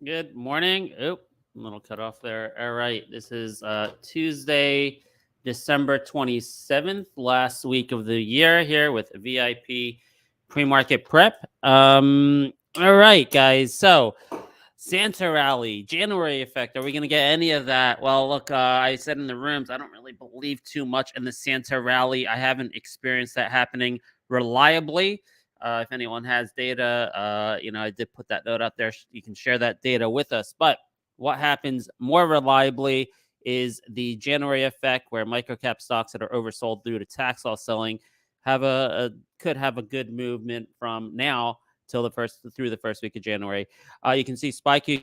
Good morning. Oh, a little cut off there. All right. This is Tuesday, December 27th, last week of the year here with VIP pre-market prep. All right, guys. So, Santa rally, January effect. Are we going to get any of that? Well, look, I said in the rooms, I don't really believe too much in the Santa rally. I haven't experienced that happening reliably. If anyone has data, I did put that note out there. You can share that data with us. But what happens more reliably is the January effect, where microcap stocks that are oversold due to tax loss selling could have a good movement from now till through the first week of January. You can see SPY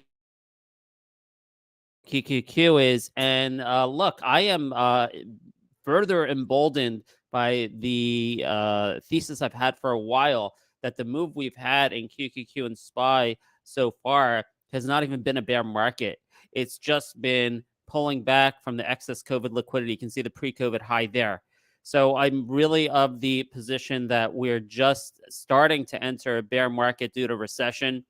QQQ is, and look, I am further emboldened by the thesis I've had for a while that the move we've had in QQQ and SPY so far has not even been a bear market. It's just been pulling back from the excess COVID liquidity. You can see the pre-COVID high there. So I'm really of the position that we're just starting to enter a bear market due to recession.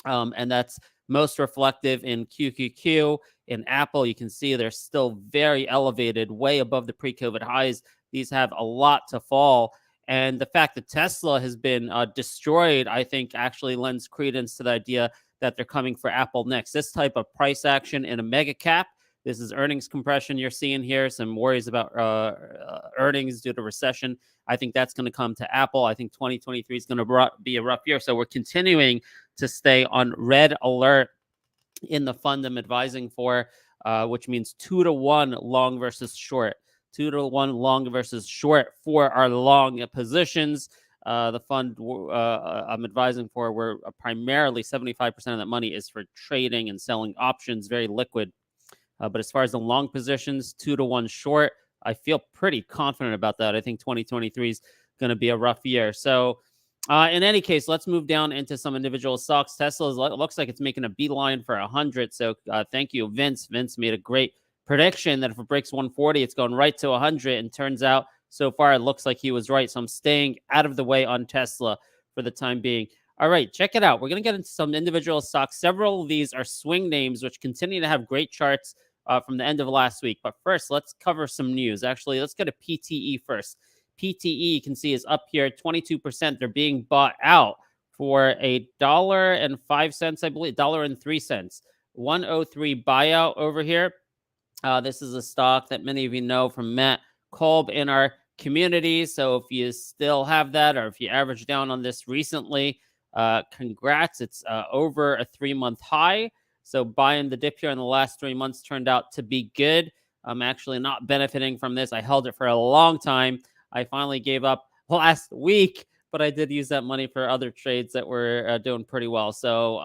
And that's most reflective in QQQ. In Apple, you can see they're still very elevated, way above the pre-COVID highs. These have a lot to fall. And the fact that Tesla has been destroyed, I think, actually lends credence to the idea that they're coming for Apple next. This type of price action in a mega cap, this is earnings compression you're seeing here, some worries about earnings due to recession. I think that's going to come to Apple. I think 2023 is going to be a rough year. So we're continuing to stay on red alert in the fund I'm advising for, which means 2-to-1 long versus short. 2-to-1 long versus short for our long positions. The fund I'm advising for, where primarily 75% of that money is for trading and selling options, very liquid. But as far as the long positions, 2-to-1 short, I feel pretty confident about that. I think 2023 is going to be a rough year. So, in any case, let's move down into some individual stocks. Tesla looks like it's making a beeline for 100. So thank you, Vince. Vince made a great prediction that if it breaks 140, it's going right to 100. And turns out so far it looks like he was right. So I'm staying out of the way on Tesla for the time being. All right, check it out. We're going to get into some individual stocks. Several of these are swing names, which continue to have great charts from the end of last week. But first, let's cover some news. Actually, let's go to PTE first. PTE, you can see, is up here 22%. They're being bought out for $1.05, I believe, $1.03. 103 buyout over here. This is a stock that many of you know from Matt Kolb in our community. So if you still have that, or if you averaged down on this recently, congrats. It's over a 3-month high. So buying the dip here in the last 3 months turned out to be good. I'm actually not benefiting from this. I held it for a long time. I finally gave up last week, but I did use that money for other trades that were doing pretty well. So,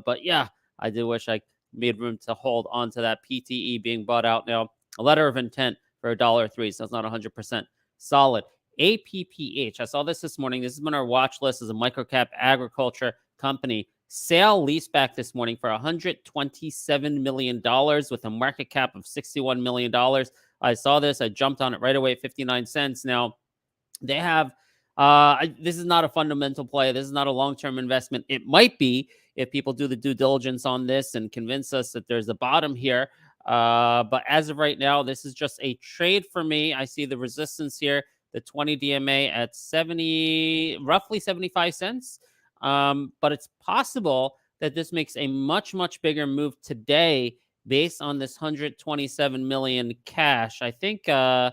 but yeah, I do wish I made room to hold on to that. PTE being bought out now. A letter of intent for $1.03, so it's not 100% solid. APPH, I saw this morning. This has been our watch list as a microcap agriculture company. Sale leaseback this morning for $127 million with a market cap of $61 million. I saw this. I jumped on it right away at 59 cents. Now, they have, this is not a fundamental play. This is not a long-term investment. It might be if people do the due diligence on this and convince us that there's a bottom here. But as of right now, this is just a trade for me. I see the resistance here, the 20 DMA at roughly 75 cents. But it's possible that this makes a much, much bigger move today based on this 127 million cash. I think they're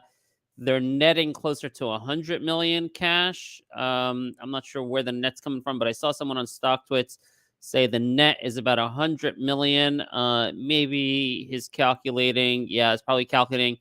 netting closer to 100 million cash. I'm not sure where the net's coming from, but I saw someone on StockTwits say the net is about 100 million. Maybe he's calculating. Yeah, it's probably calculating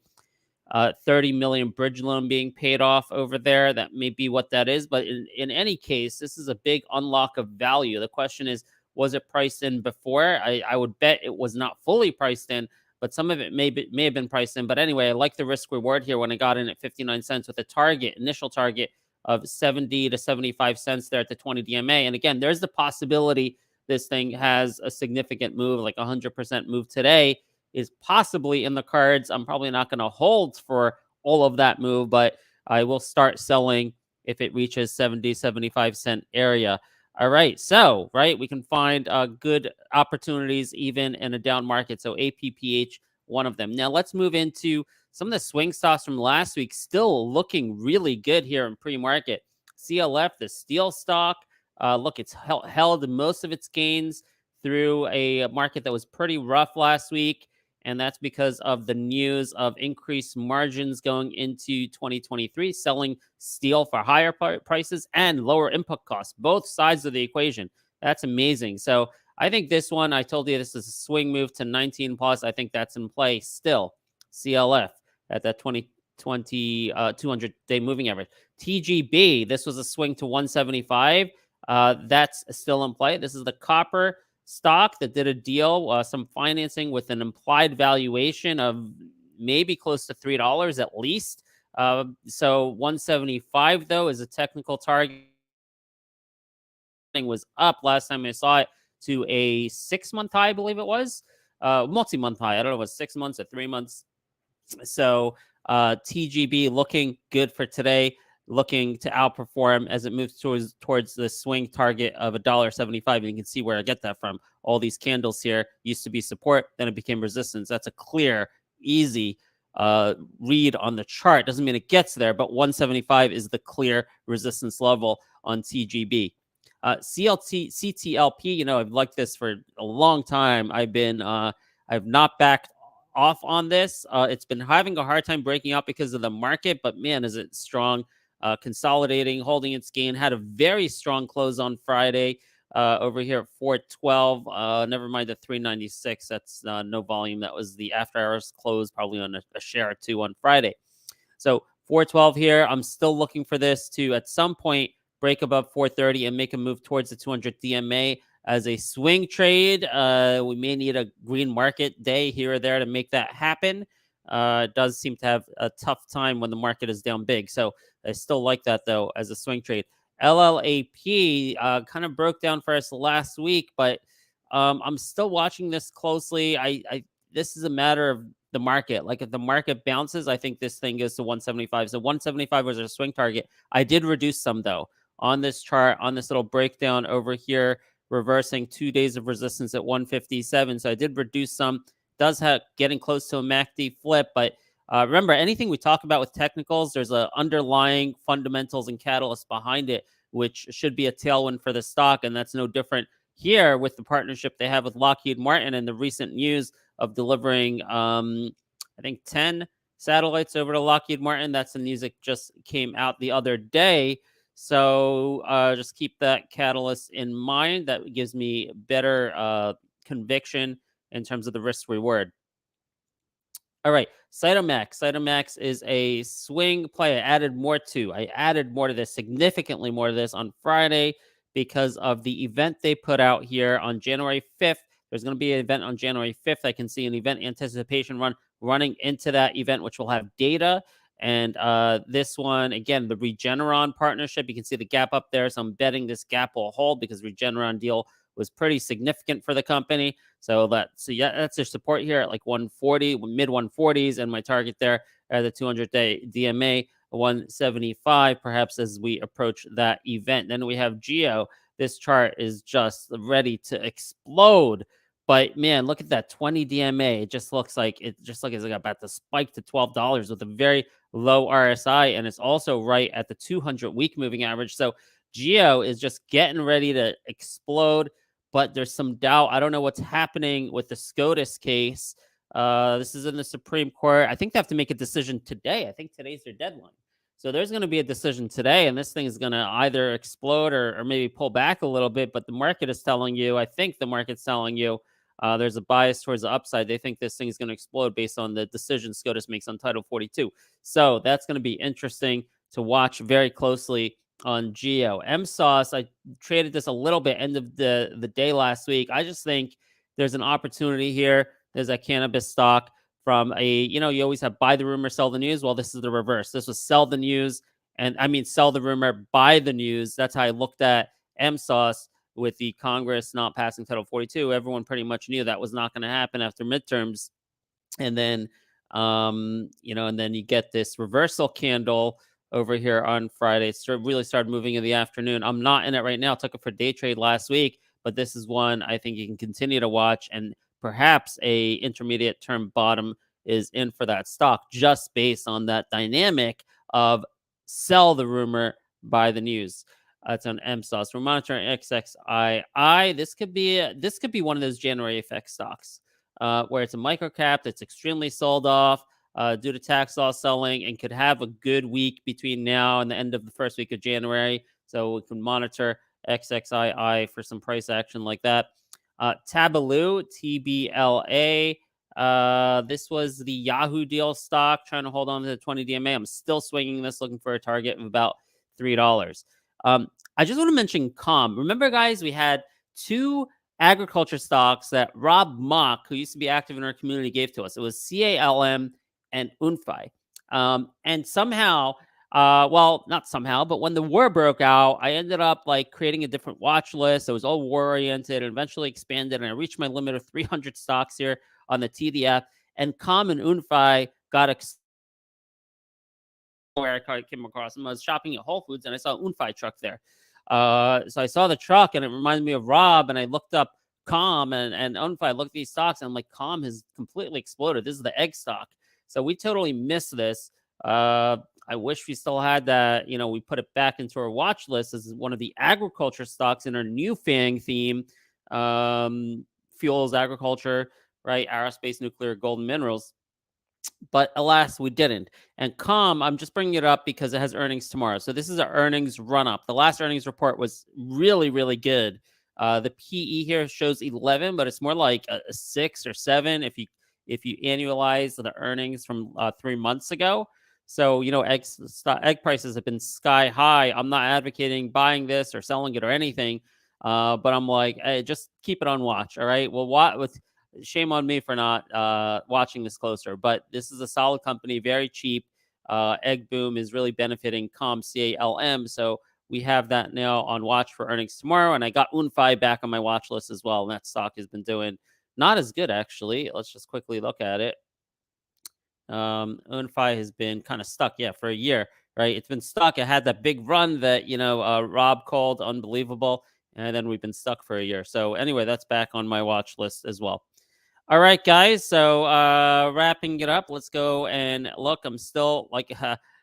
30 million bridge loan being paid off over there. That may be what that is. But in any case, this is a big unlock of value. The question is, was it priced in before? I would bet it was not fully priced in, but some of it may have been priced in. But anyway, I like the risk reward here when I got in at 59 cents with a initial target of 70 to 75 cents there at the 20 DMA. And again, there's the possibility this thing has a significant move, like 100% move today is possibly in the cards. I'm probably not going to hold for all of that move, but I will start selling if it reaches 70, 75 cent area. All right. So, right, we can find good opportunities even in a down market. So, APPH, one of them. Now, let's move into some of the swing stocks from last week, still looking really good here in pre-market. CLF, the steel stock, look, it's held most of its gains through a market that was pretty rough last week. And that's because of the news of increased margins going into 2023, selling steel for higher prices and lower input costs, both sides of the equation. That's amazing. So I think this one, I told you this is a swing move to 19 plus. I think that's in play still. CLF at that 200-day moving average. TGB, this was a swing to 175. That's still in play. This is the copper stock that did a deal, some financing with an implied valuation of maybe close to $3 at least. So 175 though is a technical target. Was up last time I saw it to a 6-month high, I believe it was. Multi-month high. I don't know if it was 6 months or 3 months. So TGB looking good for today, looking to outperform as it moves towards the swing target of $1.75. And you can see where I get that from. All these candles here used to be support, then it became resistance. That's a clear, easy read on the chart. Doesn't mean it gets there, but 175 is the clear resistance level on TGB. CTLP, I've liked this for a long time. I've not backed off on this. It's been having a hard time breaking out because of the market, but man, is it strong. Consolidating, holding its gain, had a very strong close on Friday over here at 412. Never mind the 396. That's no volume. That was the after hours close, probably on a share or two on Friday. So 412 here. I'm still looking for this to at some point break above 430 and make a move towards the 200 DMA as a swing trade. We may need a green market day here or there to make that happen. It does seem to have a tough time when the market is down big. So I still like that, though, as a swing trade. LLAP kind of broke down for us last week, but I'm still watching this closely. This is a matter of the market. Like if the market bounces, I think this thing goes to 175. So 175 was our swing target. I did reduce some, though, on this chart, on this little breakdown over here, reversing 2 days of resistance at 157. So I did reduce some. Does have getting close to a MACD flip, but remember, anything we talk about with technicals, there's a underlying fundamentals and catalysts behind it, which should be a tailwind for the stock, and that's no different here with the partnership they have with Lockheed Martin and the recent news of delivering, I think, 10 satellites over to Lockheed Martin. That's the news that just came out the other day. So just keep that catalyst in mind. That gives me better conviction in terms of the risk reward. All right, CTMX. CTMX is a swing play. I added more to this, significantly more to this on Friday because of the event they put out here on January 5th. There's going to be an event on January 5th. I can see an event anticipation running into that event, which will have data. And this one, again, the Regeneron partnership, you can see the gap up there. So I'm betting this gap will hold because Regeneron deal was pretty significant for the company. So yeah, that's their support here at like 140, mid 140s, and my target there at the 200-day DMA 175, perhaps as we approach that event. Then we have GEO. This chart is just ready to explode. But man, look at that 20 DMA. It just looks like it's about to spike to $12 with a very low RSI, and it's also right at the 200-week moving average. So GEO is just getting ready to explode, but there's some doubt. I don't know what's happening with the SCOTUS case. This is in the Supreme Court. I think they have to make a decision today. I think today's their deadline. So there's going to be a decision today, and this thing is going to either explode or maybe pull back a little bit. But the market is telling you, I think the market's telling you, there's a bias towards the upside. They think this thing is going to explode based on the decision SCOTUS makes on Title 42. So that's going to be interesting to watch very closely on GEO. MSOS, I traded this a little bit end of the day last week. I just think there's an opportunity here. There's a cannabis stock from you always have buy the rumor, sell the news. Well, this is the reverse. This was sell the news, sell the rumor, buy the news. That's how I looked at MSOS. With the Congress not passing Title 42, everyone pretty much knew that was not going to happen after midterms. And then, and then you get this reversal candle over here on Friday. It really started moving in the afternoon. I'm not in it right now. I took it for day trade last week, but this is one I think you can continue to watch, and perhaps a intermediate term bottom is in for that stock just based on that dynamic of sell the rumor, buy the news. It's on MSOS. We're monitoring XXII. This could be one of those January effect stocks where it's a micro cap that's extremely sold off due to tax law selling, and could have a good week between now and the end of the first week of January. So we can monitor XXII for some price action like that. Tabaloo, TBLA. This was the Yahoo deal stock, trying to hold on to the 20 DMA. I'm still swinging this, looking for a target of about $3. I just want to mention COM. Remember, guys, we had two agriculture stocks that Rob Mock, who used to be active in our community, gave to us. It was CALM and UNFI. And somehow, well, not somehow, but when the war broke out, I ended up like creating a different watch list. It was all war oriented and eventually expanded. And I reached my limit of 300 stocks here on the TDF. And COM and UNFI got where I came across them. I was shopping at Whole Foods and I saw an UNFI truck there. So I saw the truck and it reminded me of Rob, and I looked up COM and UNFI. I looked at these stocks and I'm like, COM has completely exploded. This is the egg stock. So we totally missed this. I wish we still had that. You know, we put it back into our watch list as one of the agriculture stocks in our new FANG theme. Fuels, agriculture, right? Aerospace, nuclear, gold, and minerals. But alas, we didn't. And COM, I'm just bringing it up because it has earnings tomorrow. So this is an earnings run up. The last earnings report was really, really good. The PE here shows 11, but it's more like a 6 or 7 if you annualize the earnings from 3 months ago. So, you know, egg prices have been sky high. I'm not advocating buying this or selling it or anything, but I'm like, hey, just keep it on watch. All right. Well, shame on me for not watching this closer, but this is a solid company, very cheap. Egg Boom is really benefiting COM, CALM. So we have that now on watch for earnings tomorrow. And I got UNFI back on my watch list as well. And that stock has been doing not as good, actually. Let's just quickly look at it. UNFI has been kind of stuck, for a year, right? It's been stuck. It had that big run that, Rob called unbelievable. And then we've been stuck for a year. So anyway, that's back on my watch list as well. All right, guys. So wrapping it up, let's go and look. I'm still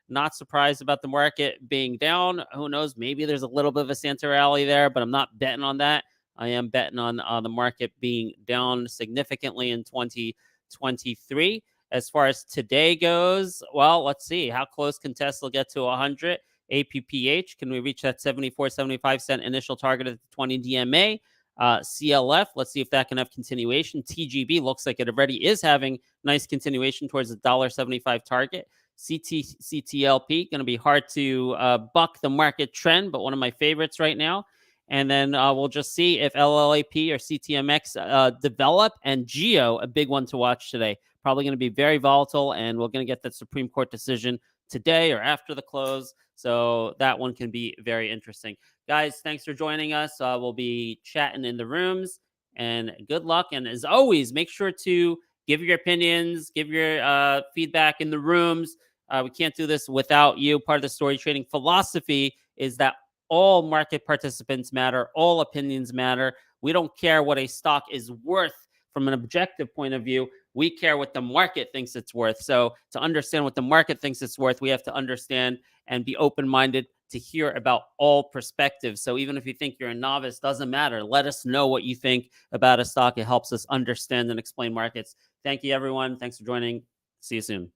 not surprised about the market being down. Who knows? Maybe there's a little bit of a Santa rally there, but I'm not betting on that. I am betting on the market being down significantly in 2023. As far as today goes, well, let's see. How close can Tesla get to 100? APPH, can we reach that 74.75 initial target at the 20 DMA? CLF, let's see if that can have continuation. TGB looks like it already is having nice continuation towards the $1.75 target. CTLP, going to be hard to buck the market trend, but one of my favorites right now. And then we'll just see if LLAP or CTMX develop, and GEO, a big one to watch today. Probably going to be very volatile, and we're going to get that Supreme Court decision today or after the close. So that one can be very interesting. Guys, thanks for joining us. We'll be chatting in the rooms, and good luck. And as always, make sure to give your opinions, give your feedback in the rooms. We can't do this without you. Part of the story trading philosophy is that all market participants matter. All opinions matter. We don't care what a stock is worth from an objective point of view. We care what the market thinks it's worth. So to understand what the market thinks it's worth, we have to understand and be open-minded to hear about all perspectives. So even if you think you're a novice, doesn't matter. Let us know what you think about a stock. It helps us understand and explain markets. Thank you, everyone. Thanks for joining. See you soon.